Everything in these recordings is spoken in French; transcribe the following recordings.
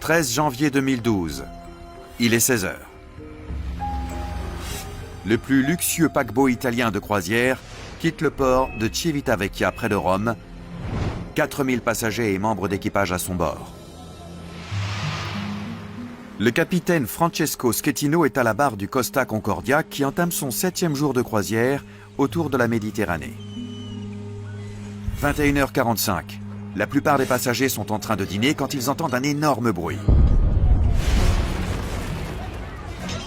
13 janvier 2012. Il est 16 heures. Le plus luxueux paquebot italien de croisière quitte le port de Civitavecchia près de Rome. 4000 passagers et membres d'équipage à son bord. Le capitaine Francesco Schettino est à la barre du Costa Concordia qui entame son 7e jour de croisière autour de la Méditerranée. 21h45. La plupart des passagers sont en train de dîner quand ils entendent un énorme bruit.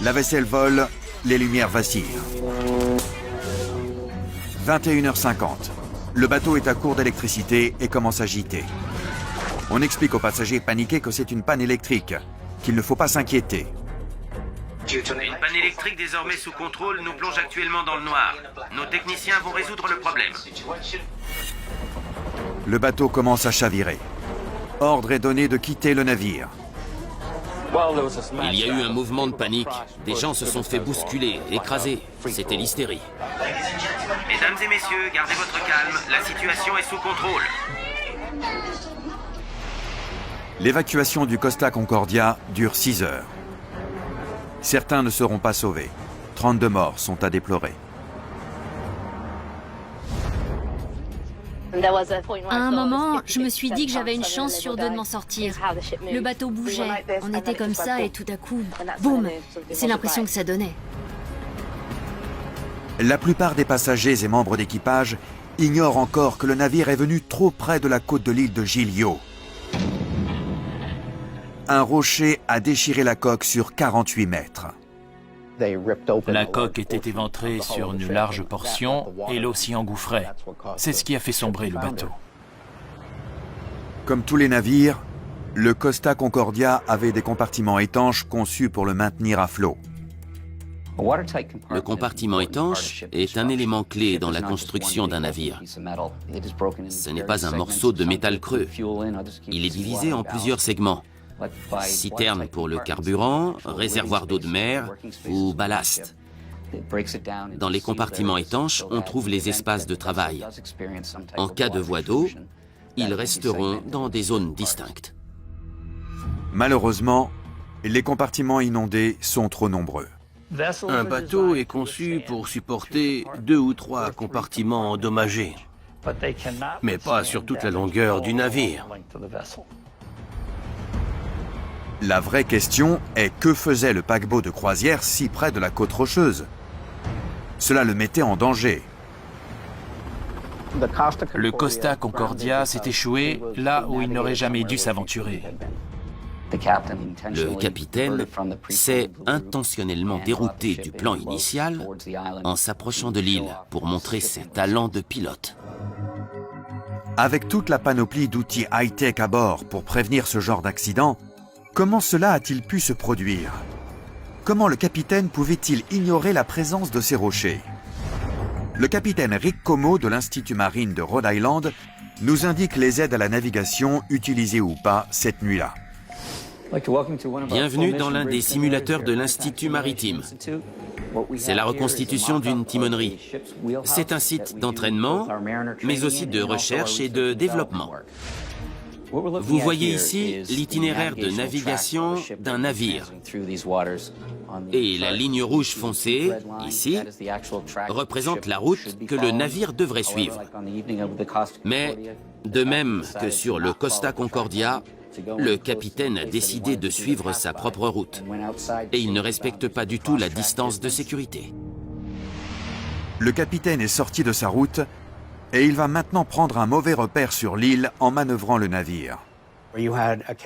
La vaisselle vole, les lumières vacillent. 21h50. Le bateau est à court d'électricité et commence à gîter. On explique aux passagers paniqués que c'est une panne électrique, qu'il ne faut pas s'inquiéter. Une panne électrique désormais sous contrôle nous plonge actuellement dans le noir. Nos techniciens vont résoudre le problème. Le bateau commence à chavirer. Ordre est donné de quitter le navire. Il y a eu un mouvement de panique. Des gens se sont fait bousculer, écraser. C'était l'hystérie. Mesdames et messieurs, gardez votre calme. La situation est sous contrôle. L'évacuation du Costa Concordia dure 6 heures. Certains ne seront pas sauvés. 32 morts sont à déplorer. À un moment, je me suis dit que j'avais une chance sur 2 de m'en sortir. Le bateau bougeait, on était comme ça et tout à coup, boum, c'est l'impression que ça donnait. La plupart des passagers et membres d'équipage ignorent encore que le navire est venu trop près de la côte de l'île de Giglio. Un rocher a déchiré la coque sur 48 mètres. La coque était éventrée sur une large portion et l'eau s'y engouffrait. C'est ce qui a fait sombrer le bateau. Comme tous les navires, le Costa Concordia avait des compartiments étanches conçus pour le maintenir à flot. Le compartiment étanche est un élément clé dans la construction d'un navire. Ce n'est pas un morceau de métal creux. Il est divisé en plusieurs segments. Citerne pour le carburant, réservoir d'eau de mer ou ballast. Dans les compartiments étanches, on trouve les espaces de travail. En cas de voie d'eau, ils resteront dans des zones distinctes. Malheureusement, les compartiments inondés sont trop nombreux. Un bateau est conçu pour supporter 2 ou 3 compartiments endommagés, mais pas sur toute la longueur du navire. La vraie question est que faisait le paquebot de croisière si près de la côte rocheuse? Cela le mettait en danger. Le Costa Concordia s'est échoué là où il n'aurait jamais dû s'aventurer. Le capitaine s'est intentionnellement dérouté du plan initial en s'approchant de l'île pour montrer ses talents de pilote. Avec toute la panoplie d'outils high-tech à bord pour prévenir ce genre d'accident, comment cela a-t-il pu se produire? Comment le capitaine pouvait-il ignorer la présence de ces rochers? Le capitaine Rick Como de l'Institut marine de Rhode Island nous indique les aides à la navigation utilisées ou pas cette nuit-là. Bienvenue dans l'un des simulateurs de l'Institut maritime. C'est la reconstitution d'une timonerie. C'est un site d'entraînement, mais aussi de recherche et de développement. Vous voyez ici l'itinéraire de navigation d'un navire. Et la ligne rouge foncée, ici, représente la route que le navire devrait suivre. Mais, de même que sur le Costa Concordia, le capitaine a décidé de suivre sa propre route. Et il ne respecte pas du tout la distance de sécurité. Le capitaine est sorti de sa route et il va maintenant prendre un mauvais repère sur l'île en manœuvrant le navire.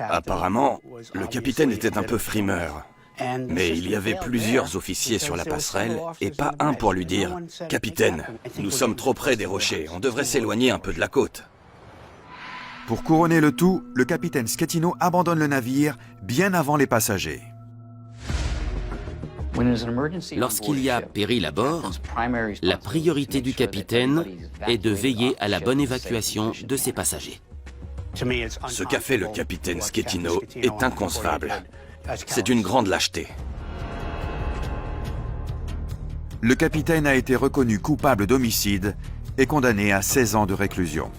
Apparemment, le capitaine était un peu frimeur. Mais il y avait plusieurs officiers sur la passerelle et pas un pour lui dire « Capitaine, nous sommes trop près des rochers, on devrait s'éloigner un peu de la côte. » Pour couronner le tout, le capitaine Schettino abandonne le navire bien avant les passagers. Lorsqu'il y a péril à bord, la priorité du capitaine est de veiller à la bonne évacuation de ses passagers. Ce qu'a fait le capitaine Schettino est inconcevable. C'est une grande lâcheté. Le capitaine a été reconnu coupable d'homicide et condamné à 16 ans de réclusion.